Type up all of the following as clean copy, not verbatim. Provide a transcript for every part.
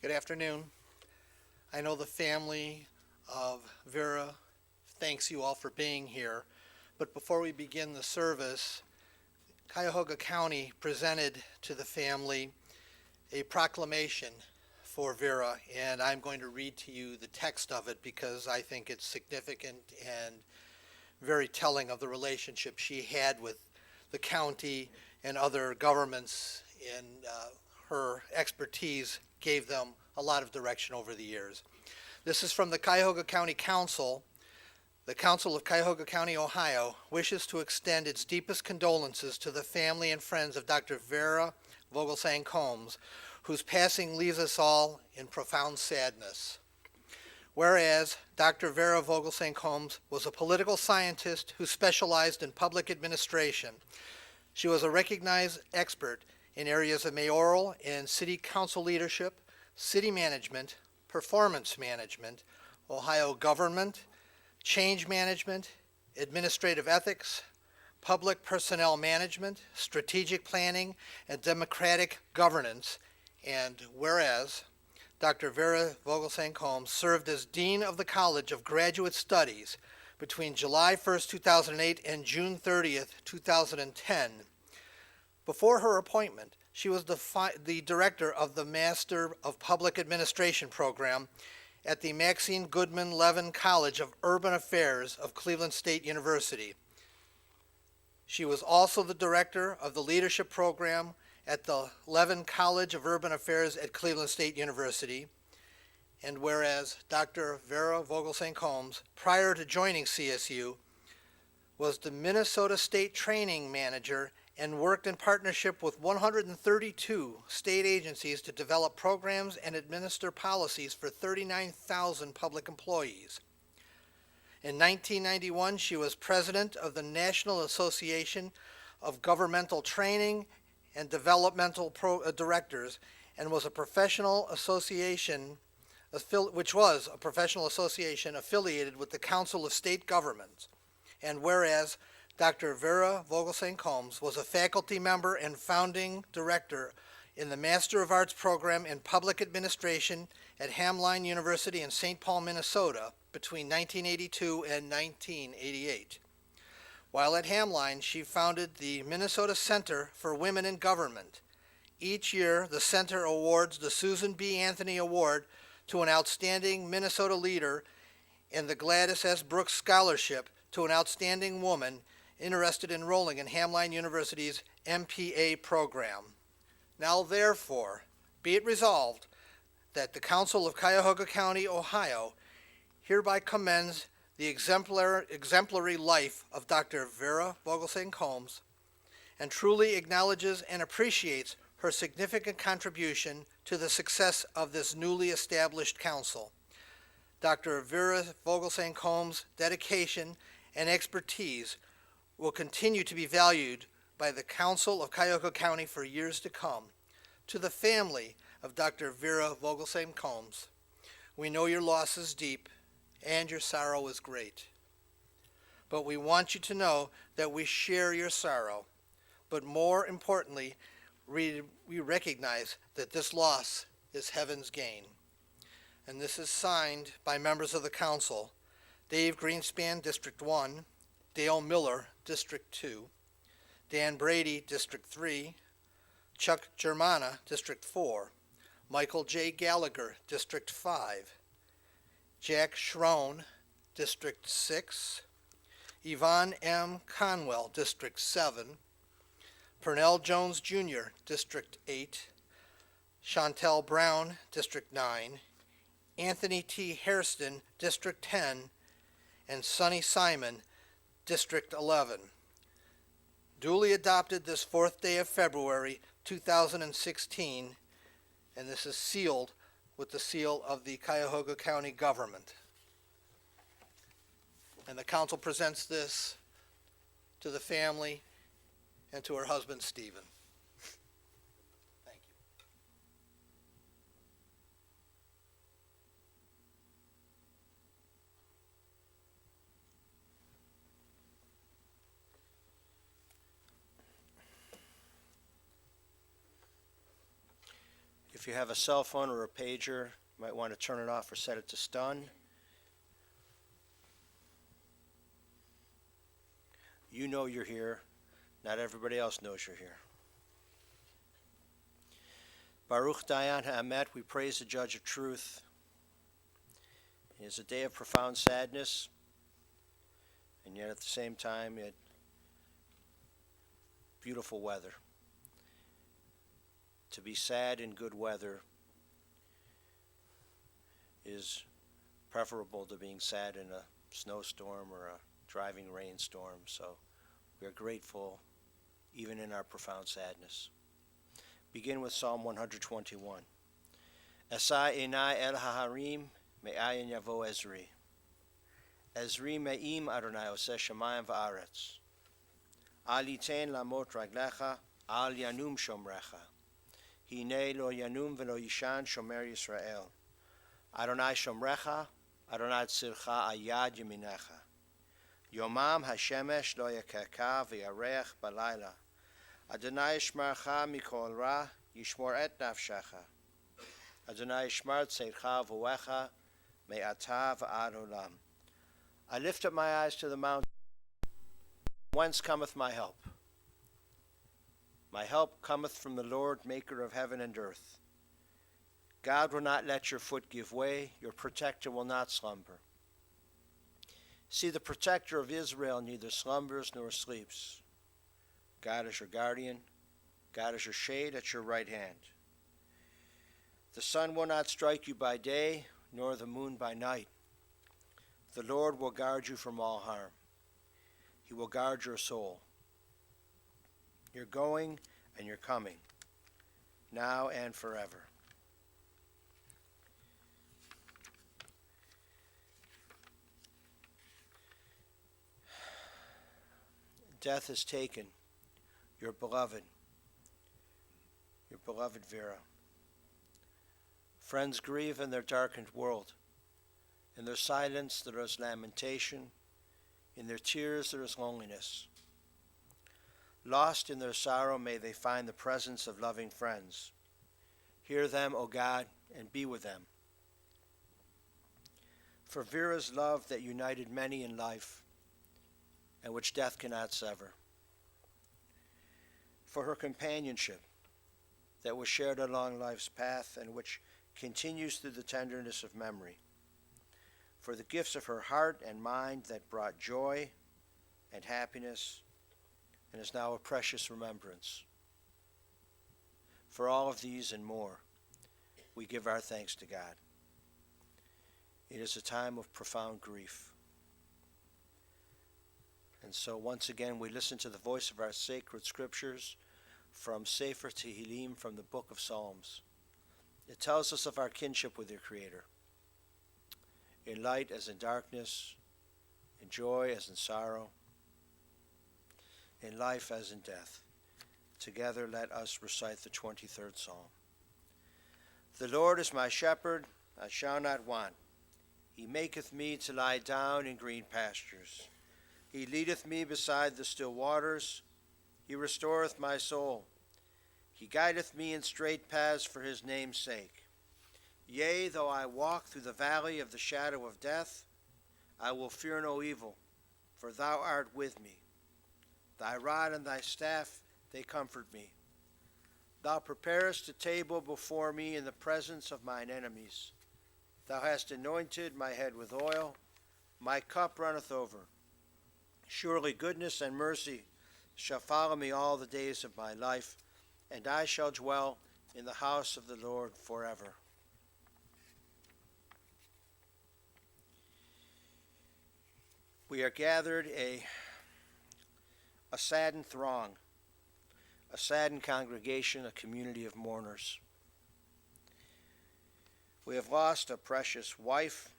Good afternoon. I know the family of Vera thanks you all for being here, but before we begin the service, Cuyahoga County presented to the family a proclamation for Vera, and I'm going to read to you the text of it because I think it's significant and very telling of the relationship she had with the county and other governments, and her expertise gave them a lot of direction over the years. This is from the Cuyahoga County Council. The Council of Cuyahoga County, Ohio, wishes to extend its deepest condolences to the family and friends of Dr. Vera Vogelsang-Coombs, whose passing leaves us all in profound sadness. Whereas Dr. Vera Vogelsang-Coombs was a political scientist who specialized in public administration. She was a recognized expert in areas of mayoral and city council leadership, city management, performance management, Ohio government, change management, administrative ethics, public personnel management, strategic planning, and democratic governance. And whereas Dr. Vera Vogelsang-Coombs served as Dean of the College of Graduate Studies between July 1st, 2008 and June 30th, 2010. Before her appointment, she was the director of the Master of Public Administration program at the Maxine Goodman Levin College of Urban Affairs of Cleveland State University. She was also the director of the leadership program at the Levin College of Urban Affairs at Cleveland State University. And whereas Dr. Vera Vogelsang-Coombs, prior to joining CSU, was the Minnesota State Training Manager and worked in partnership with 132 state agencies to develop programs and administer policies for 39,000 public employees. In 1991, she was president of the National Association of Governmental Training and Developmental Directors, and was a professional association, which was a professional association affiliated with the Council of State Governments. And whereas Dr. Vera Vogelsang-Coombs was a faculty member and founding director in the Master of Arts program in Public Administration at Hamline University in St. Paul, Minnesota, between 1982 and 1988. While at Hamline, she founded the Minnesota Center for Women in Government. Each year, the center awards the Susan B. Anthony Award to an outstanding Minnesota leader and the Gladys S. Brooks Scholarship to an outstanding woman interested in enrolling in Hamline University's MPA program. Now therefore, be it resolved that the Council of Cuyahoga County, Ohio, hereby commends the exemplary life of Dr. Vera Vogelsang-Coombs and truly acknowledges and appreciates her significant contribution to the success of this newly established council. Dr. Vera Vogelsang-Coombs' dedication and expertise will continue to be valued by the Council of Cuyahoga County for years to come. To the family of Dr. Vera Vogelsang-Coombs, we know your loss is deep and your sorrow is great. But we want you to know that we share your sorrow. But more importantly, we recognize that this loss is heaven's gain. And this is signed by members of the council: Dave Greenspan, District 1, Dale Miller, District 2, Dan Brady, District 3, Chuck Germana, District 4, Michael J. Gallagher, District 5, Jack Schroen, District 6, Yvonne M. Conwell, District 7, Pernell Jones Jr., District 8, Chantel Brown, District 9, Anthony T. Hairston, District 10, and Sonny Simon, District 11. Duly adopted this 4th day of February 2016, and this is sealed with the seal of the Cuyahoga County government. And the council presents this to the family and to her husband, Stephen. Thank you. If you have a cell phone or a pager, you might want to turn it off or set it to stun. You know you're here. Not everybody else knows you're here. Baruch Dayan Ha'amet, we praise the Judge of Truth. It is a day of profound sadness, and yet at the same time, beautiful weather. To be sad in good weather is preferable to being sad in a snowstorm or a driving rainstorm. So we are grateful even in our profound sadness. Begin with Psalm 121. Esai enai el haharim me'ayin yavo Ezri. Ezri me'im Adonai oseh shamayim va'aretz. Al yitain lamot raglecha, al yanum shomrecha. Hine lo yanum velo yishan shomer Yisrael. Adonai shomrecha, Adonai tzilcha ayad yeminecha. Yomam hashemesh lo yakeka v'yareach balayla. Adonai yishmarcha mikol ra, yishmor et nafshecha. Adonai yishmar tzeircha v'oecha, me'ata v'ad olam. I lift up my eyes to the mountain. Whence cometh my help? My help cometh from the Lord, maker of heaven and earth. God will not let your foot give way. Your protector will not slumber. See, the protector of Israel neither slumbers nor sleeps. God is your guardian. God is your shade at your right hand. The sun will not strike you by day, nor the moon by night. The Lord will guard you from all harm. He will guard your soul. You're going and you're coming, now and forever. Death has taken your beloved Vera. Friends grieve in their darkened world. In their silence there is lamentation. In their tears there is loneliness. Lost in their sorrow, may they find the presence of loving friends. Hear them, O God, and be with them. For Vera's love that united many in life, and which death cannot sever. For her companionship that was shared along life's path, and which continues through the tenderness of memory. For the gifts of her heart and mind that brought joy and happiness, and is now a precious remembrance. For all of these and more, we give our thanks to God. It is a time of profound grief. And so once again, we listen to the voice of our sacred scriptures from Sefer Tehillim, from the book of Psalms. It tells us of our kinship with your Creator. In light as in darkness, in joy as in sorrow, in life as in death. Together let us recite the 23rd Psalm. The Lord is my shepherd, I shall not want. He maketh me to lie down in green pastures. He leadeth me beside the still waters. He restoreth my soul. He guideth me in straight paths for his name's sake. Yea, though I walk through the valley of the shadow of death, I will fear no evil, for thou art with me. Thy rod and thy staff, they comfort me. Thou preparest a table before me in the presence of mine enemies. Thou hast anointed my head with oil. My cup runneth over. Surely goodness and mercy shall follow me all the days of my life, and I shall dwell in the house of the Lord forever. We are gathered a saddened throng, a saddened congregation, a community of mourners. We have lost a precious wife,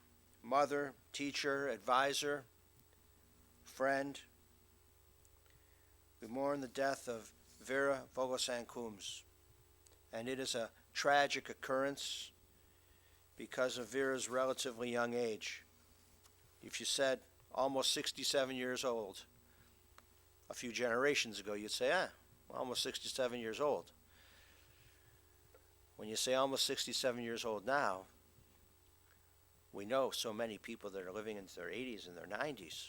mother, teacher, advisor, friend. We mourn the death of Vera Vogelsang-Coombs, and it is a tragic occurrence because of Vera's relatively young age. If you said almost 67 years old, a few generations ago, you'd say, almost 67 years old. When you say almost 67 years old now, we know so many people that are living into their 80s and their 90s.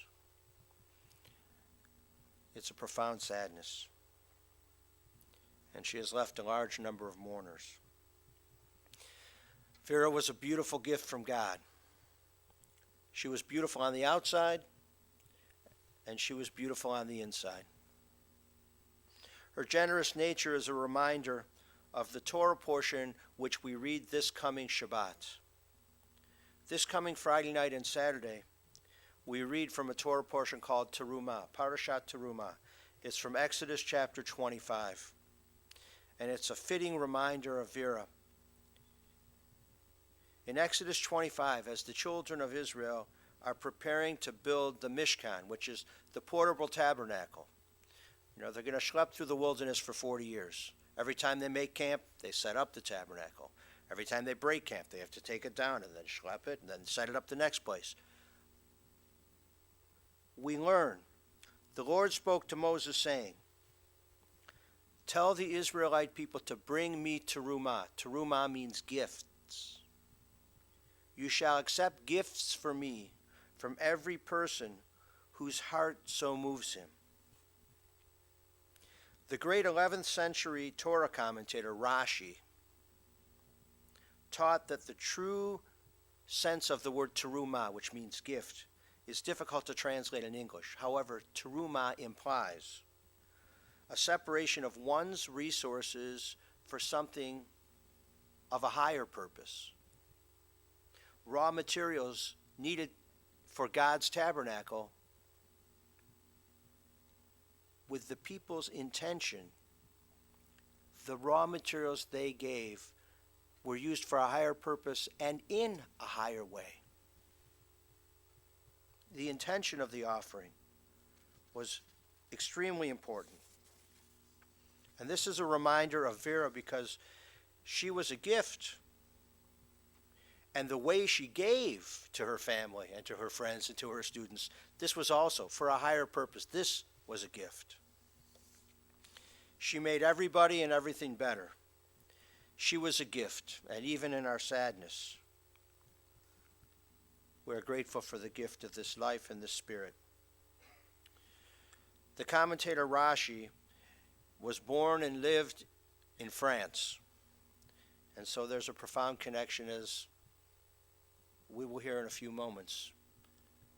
It's a profound sadness. And she has left a large number of mourners. Vera was a beautiful gift from God. She was beautiful on the outside, and she was beautiful on the inside. Her generous nature is a reminder of the Torah portion which we read this coming Shabbat. This coming Friday night and Saturday, we read from a Torah portion called Terumah, Parashat Terumah. It's from Exodus chapter 25. And it's a fitting reminder of Vera. In Exodus 25, as the children of Israel are preparing to build the Mishkan, which is the portable tabernacle, they're going to schlep through the wilderness for 40 years. Every time they make camp, they set up the tabernacle. Every time they break camp, they have to take it down and then schlep it and then set it up the next place. We learn, the Lord spoke to Moses saying, tell the Israelite people to bring me terumah. Terumah means gifts. You shall accept gifts for me from every person whose heart so moves him. The great 11th century Torah commentator Rashi taught that the true sense of the word terumah, which means gift, is difficult to translate in English. However, terumah implies a separation of one's resources for something of a higher purpose. Raw materials needed for God's tabernacle with the people's intention. The raw materials they gave were used for a higher purpose and in a higher way. The intention of the offering was extremely important. And this is a reminder of Vera because she was a gift. And the way she gave to her family and to her friends and to her students, this was also for a higher purpose. This was a gift. She made everybody and everything better. She was a gift, and even in our sadness, we're grateful for the gift of this life and this spirit. The commentator Rashi was born and lived in France, and so there's a profound connection, as we will hear in a few moments,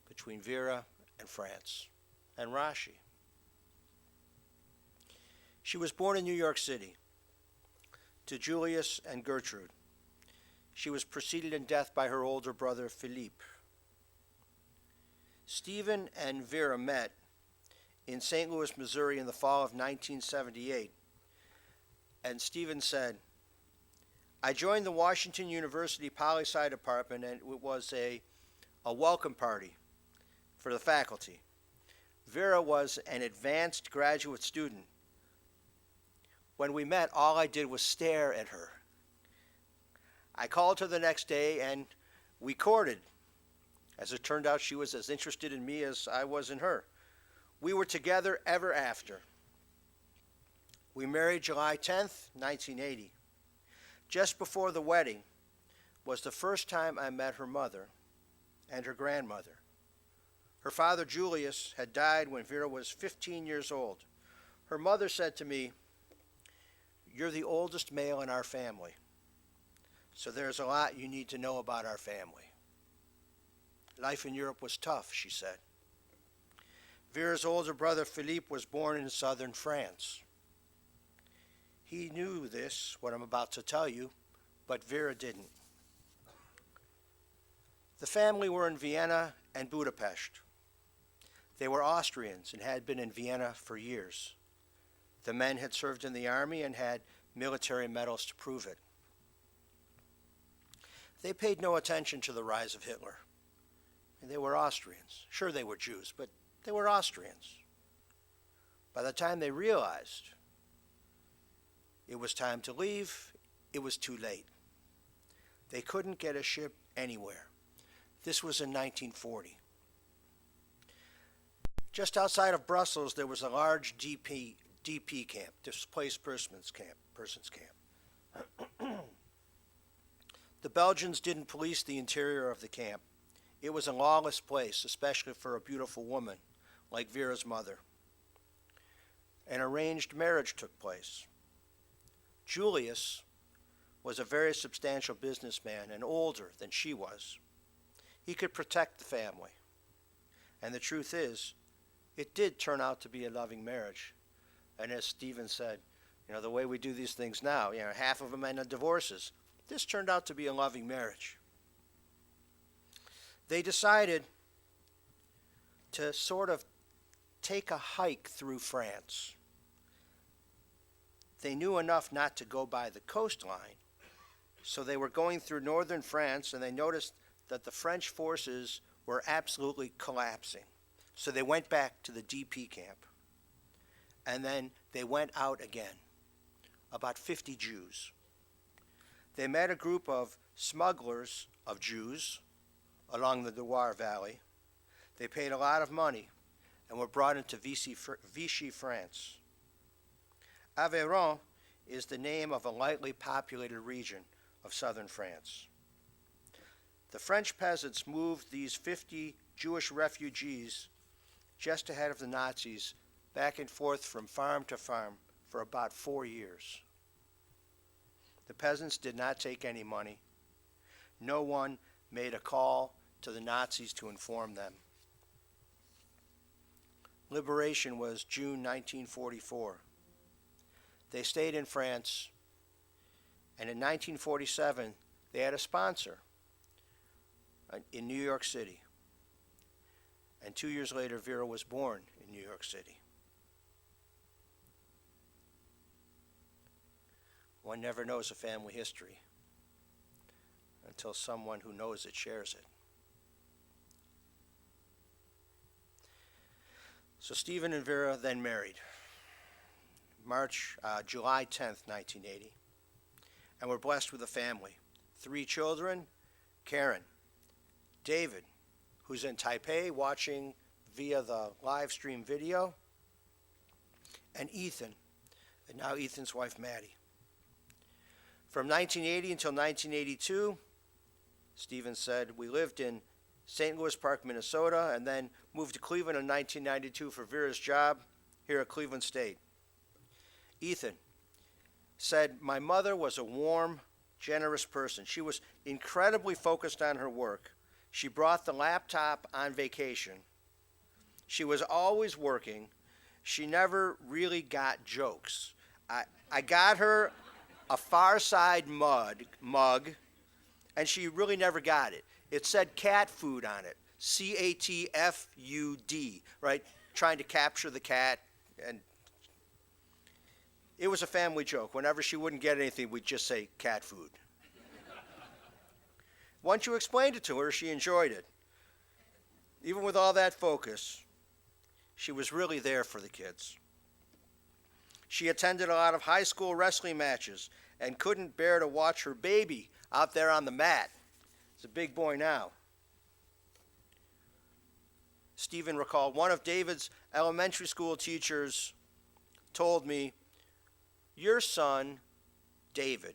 between Vera and France and Rashi. She was born in New York City to Julius and Gertrude. She was preceded in death by her older brother Philippe. Stephen and Vera met in St. Louis, Missouri in the fall of 1978. And Stephen said, I joined the Washington University Poli-Sci Department, and it was a welcome party for the faculty. Vera was an advanced graduate student. When we met, all I did was stare at her. I called her the next day, and we courted. As it turned out, she was as interested in me as I was in her. We were together ever after. We married July 10th, 1980. Just before the wedding was the first time I met her mother and her grandmother. Her father, Julius, had died when Vera was 15 years old. Her mother said to me, you're the oldest male in our family, so there's a lot you need to know about our family. Life in Europe was tough, she said. Vera's older brother, Philippe, was born in southern France. He knew this, what I'm about to tell you, but Vera didn't. The family were in Vienna and Budapest. They were Austrians and had been in Vienna for years. The men had served in the army and had military medals to prove it. They paid no attention to the rise of Hitler. They were Austrians. Sure, they were Jews, but they were Austrians. By the time they realized it was time to leave, it was too late. They couldn't get a ship anywhere. This was in 1940. Just outside of Brussels, there was a large DP camp, displaced persons camp. The Belgians didn't police the interior of the camp. It was a lawless place, especially for a beautiful woman like Vera's mother. An arranged marriage took place. Julius was a very substantial businessman and older than she was. He could protect the family. And the truth is, it did turn out to be a loving marriage. And as Stephen said, the way we do these things now, half of them end in divorces. This turned out to be a loving marriage. They decided to sort of take a hike through France. They knew enough not to go by the coastline, so they were going through northern France, and they noticed that the French forces were absolutely collapsing. So they went back to the DP camp, and then they went out again, about 50 Jews. They met a group of smugglers of Jews along the Loire Valley. They paid a lot of money and were brought into Vichy, France. Aveyron is the name of a lightly populated region of southern France. The French peasants moved these 50 Jewish refugees just ahead of the Nazis back and forth from farm to farm for about 4 years. The peasants did not take any money. No one made a call to the Nazis to inform them. Liberation was June 1944. They stayed in France, and in 1947, they had a sponsor in New York City. And 2 years later, Vera was born in New York City. One never knows a family history until someone who knows it shares it. So Stephen and Vera then married, July 10th, 1980, and were blessed with a family. 3 children, Karen, David, who's in Taipei watching via the live stream video, and Ethan, and now Ethan's wife, Maddie. From 1980 until 1982, Stephen said, we lived in St. Louis Park, Minnesota, and then moved to Cleveland in 1992 for Vera's job here at Cleveland State. Ethan said, my mother was a warm, generous person. She was incredibly focused on her work. She brought the laptop on vacation. She was always working. She never really got jokes. I got her a Far Side mug, and she really never got it. It said cat food on it, CATFUD, right? Trying to capture the cat, and it was a family joke. Whenever she wouldn't get anything, we'd just say cat food. Once you explained it to her, she enjoyed it. Even with all that focus, she was really there for the kids. She attended a lot of high school wrestling matches and couldn't bear to watch her baby out there on the mat. He's a big boy now. Stephen recalled, one of David's elementary school teachers told me, your son, David,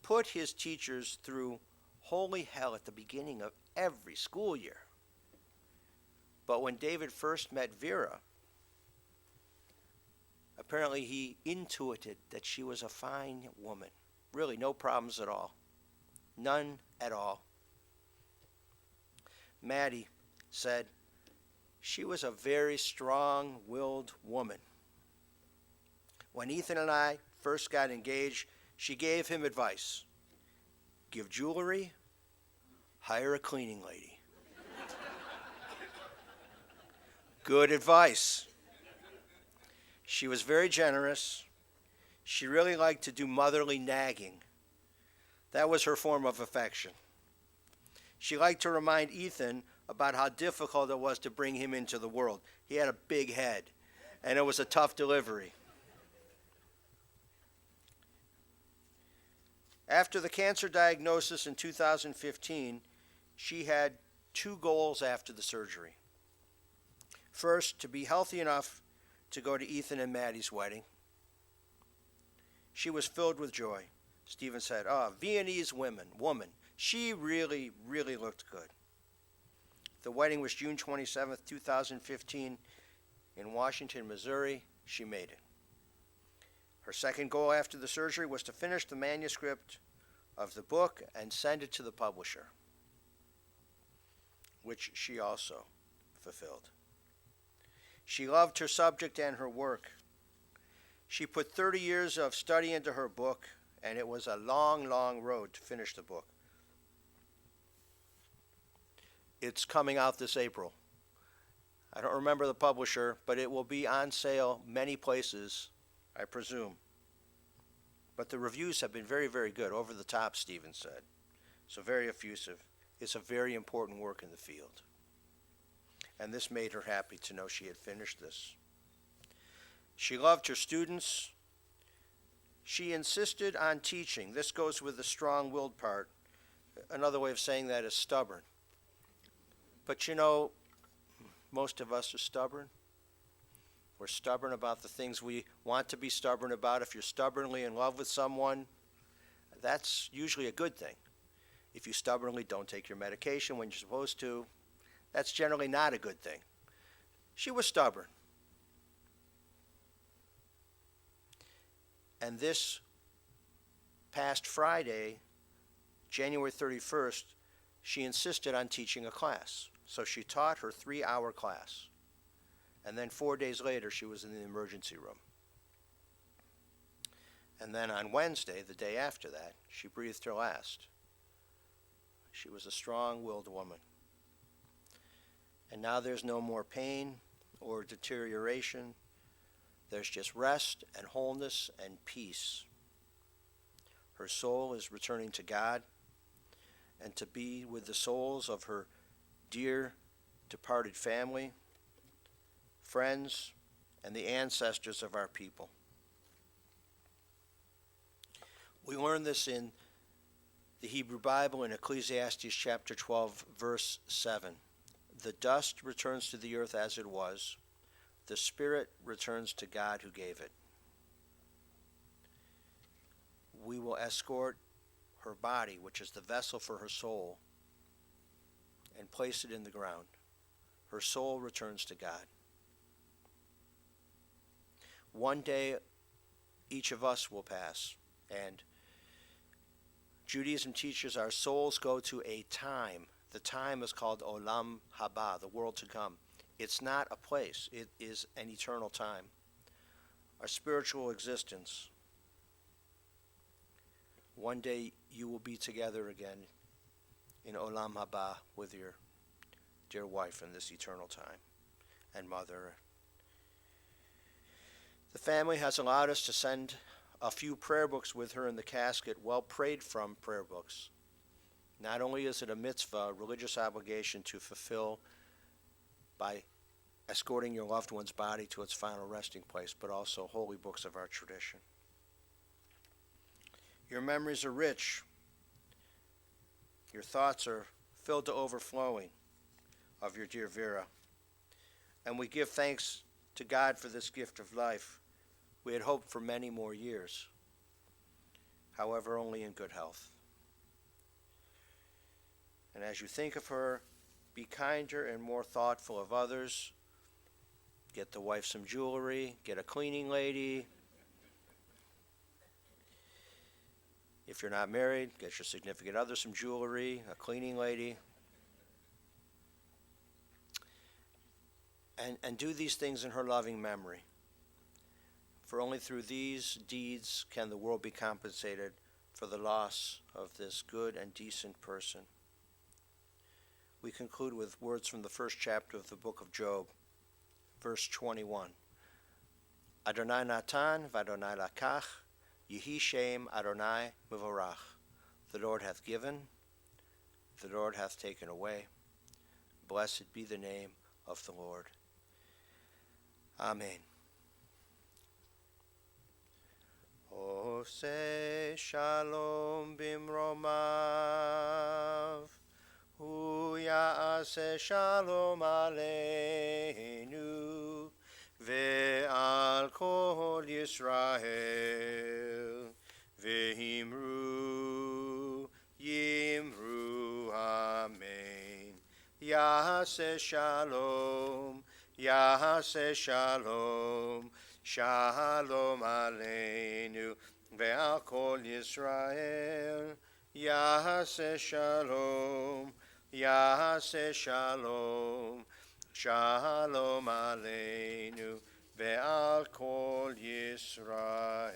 put his teachers through holy hell at the beginning of every school year. But when David first met Vera, apparently he intuited that she was a fine woman. Really, no problems at all. None at all. Maddie said she was a very strong-willed woman. When Ethan and I first got engaged, she gave him advice. Give jewelry, hire a cleaning lady. Good advice. She was very generous. She really liked to do motherly nagging. That was her form of affection. She liked to remind Ethan about how difficult it was to bring him into the world. He had a big head, and it was a tough delivery. After the cancer diagnosis in 2015, she had 2 goals after the surgery. First, to be healthy enough to go to Ethan and Maddie's wedding. She was filled with joy. Stephen said, Viennese woman, She really, really looked good. The wedding was June 27th, 2015 in Washington, Missouri. She made it. Her second goal after the surgery was to finish the manuscript of the book and send it to the publisher, which she also fulfilled. She loved her subject and her work. She put 30 years of study into her book, and it was a long, long road to finish the book. It's coming out this April. I don't remember the publisher, but it will be on sale many places, I presume. But the reviews have been very, very good. Over the top, Stephen said. So very effusive. It's a very important work in the field. And this made her happy to know she had finished this. She loved her students. She insisted on teaching. This goes with the strong-willed part. Another way of saying that is stubborn. But you know, most of us are stubborn. We're stubborn about the things we want to be stubborn about. If you're stubbornly in love with someone, that's usually a good thing. If you stubbornly don't take your medication when you're supposed to, that's generally not a good thing. She was stubborn. And this past Friday, January 31st, she insisted on teaching a class. So she taught her 3-hour class. And then 4 days later, she was in the emergency room. And then on Wednesday, the day after that, she breathed her last. She was a strong-willed woman. And now there's no more pain or deterioration. There's just rest and wholeness and peace. Her soul is returning to God and to be with the souls of her dear departed family, friends, and the ancestors of our people. We learn this in the Hebrew Bible in Ecclesiastes chapter 12, verse 7. The dust returns to the earth as it was. The spirit returns to God who gave it. We will escort her body, which is the vessel for her soul, and place it in the ground. Her soul returns to God. One day, each of us will pass, and Judaism teaches our souls go to a time. The time is called Olam Haba, the world to come. It's not a place. It is an eternal time. Our spiritual existence. One day you will be together again in Olam Haba with your dear wife in this eternal time and mother. The family has allowed us to send a few prayer books with her in the casket, well prayed from prayer books. Not only is it a mitzvah, a religious obligation to fulfill by escorting your loved one's body to its final resting place, but also holy books of our tradition. Your memories are rich. Your thoughts are filled to overflowing of your dear Vera. And we give thanks to God for this gift of life. We had hoped for many more years. However, only in good health. And as you think of her, be kinder and more thoughtful of others. Get the wife some jewelry. Get a cleaning lady. If you're not married, get your significant other some jewelry, a cleaning lady. And do these things in her loving memory. For only through these deeds can the world be compensated for the loss of this good and decent person. We conclude with words from the first chapter of the book of Job, verse 21. Adonai natan v'Adonai lakach, Yehi Shem Adonai Mivorach. The Lord hath given, the Lord hath taken away. Blessed be the name of the Lord. Amen. Ose shalom bimromav, hu ya'aseh shalom aleinu, ve'al kol Yisrael, ve'himru, yimru. Yahaseh Shalom, Yahaseh Shalom, Shalom Aleinu ve'al kol Yisrael. Yahaseh Shalom, Yahaseh Shalom, Shalom Aleinu ve'al kol Yisrael.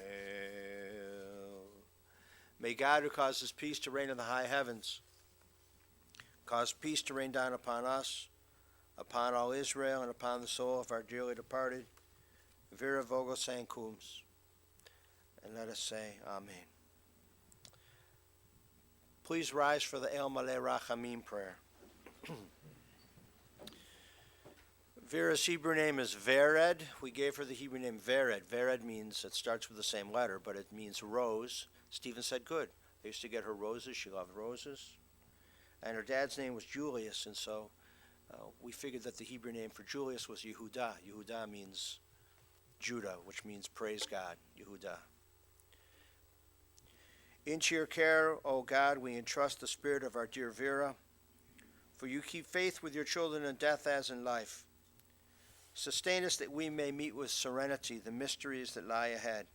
May God, who causes peace to reign in the high heavens, cause peace to rain down upon us, upon all Israel, and upon the soul of our dearly departed, Vera Vogelsang-Coombs. And let us say, Amen. Please rise for the El Maleh Rachamim prayer. Vera's Hebrew name is Vered. We gave her the Hebrew name Vered. Vered means, it starts with the same letter, but it means rose. Stephen said, good. They used to get her roses. She loved roses. And her dad's name was Julius, and so we figured that the Hebrew name for Julius was Yehudah. Yehudah means Judah, which means praise God, Yehudah. Into your care, O God, we entrust the spirit of our dear Vera, for you keep faith with your children in death as in life. Sustain us that we may meet with serenity the mysteries that lie ahead,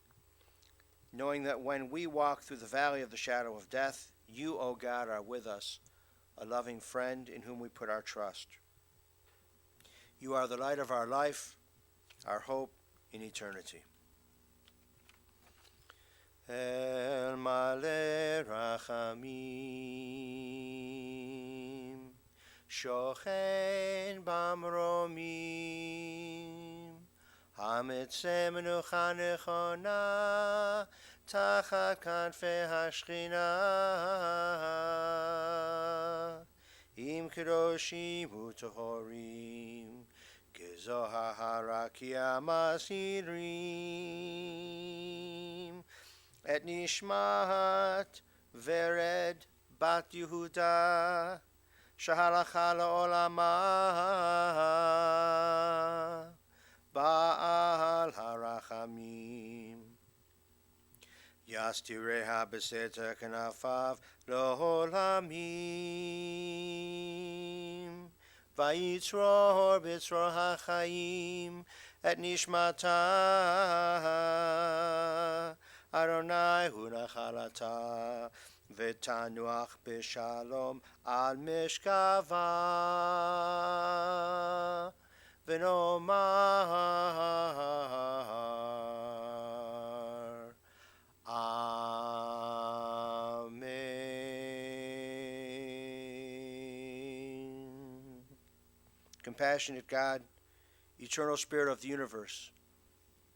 knowing that when we walk through the valley of the shadow of death, you, O God, are with us, a loving friend in whom we put our trust. You are the light of our life, our hope in eternity. El Maleh Rachamim, Shochen Bamromim, Hametzeh Menucha Nechona, Tachat Kanfei HaShechina, Im Kedoshim U'Tohorim, Kezohar HaRakia Masirim, Et Nishmat Vered Bat Yehuda, Shahalacha La'olama, Ba'al HaRachamim, Yastireha B'Seter Kanafav L'Olamim, Vayitzror B'Tzror HaChaim, Et Nishmata, Adonai hu nachalata, v'tanuach b'shalom al mishkava, v'nomar Amen. Compassionate God, eternal Spirit of the universe,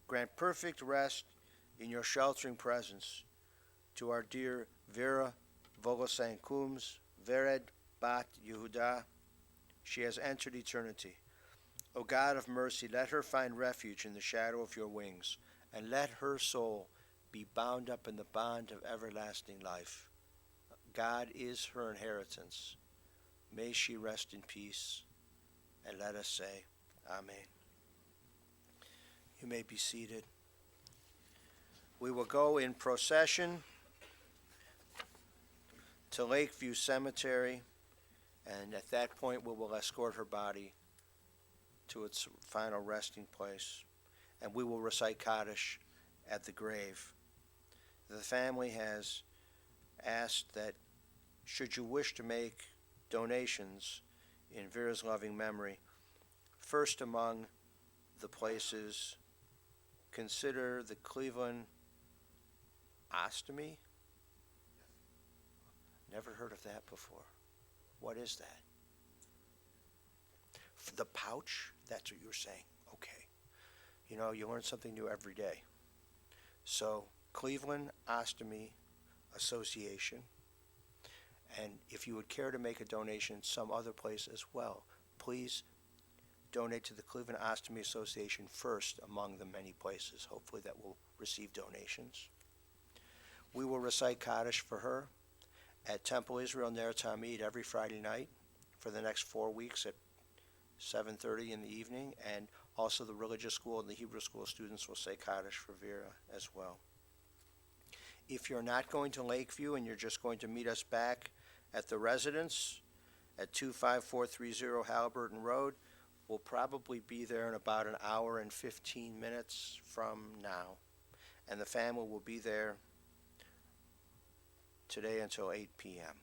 grant perfect rest in your sheltering presence to our dear Vera Vogelsang-Coombs, Vered Bat Yehuda. She has entered eternity. O God of mercy, let her find refuge in the shadow of your wings, and let her soul be bound up in the bond of everlasting life. God is her inheritance. May she rest in peace. And let us say, Amen. You may be seated. We will go in procession to Lakeview Cemetery, and at that point we will escort her body to its final resting place, and we will recite Kaddish at the grave. The family has asked that should you wish to make donations in Vera's loving memory, first among the places, consider the Cleveland Ostomy? Never heard of that before. What is that? The pouch? That's what you're saying. Okay. You know, you learn something new every day. So, Cleveland Ostomy Association. And if you would care to make a donation some other place as well, please donate to the Cleveland Ostomy Association first among the many places, hopefully, that will receive donations. We will recite Kaddish for her at Temple Israel Ner Tamid every Friday night for the next 4 weeks at 7:30 in the evening, and also the religious school and the Hebrew school students will say Kaddish for Vera as well. If you're not going to Lakeview and you're just going to meet us back at the residence, at 25430 Halliburton Road. We'll probably be there in about an hour and 15 minutes from now. And the family will be there today until 8 p.m.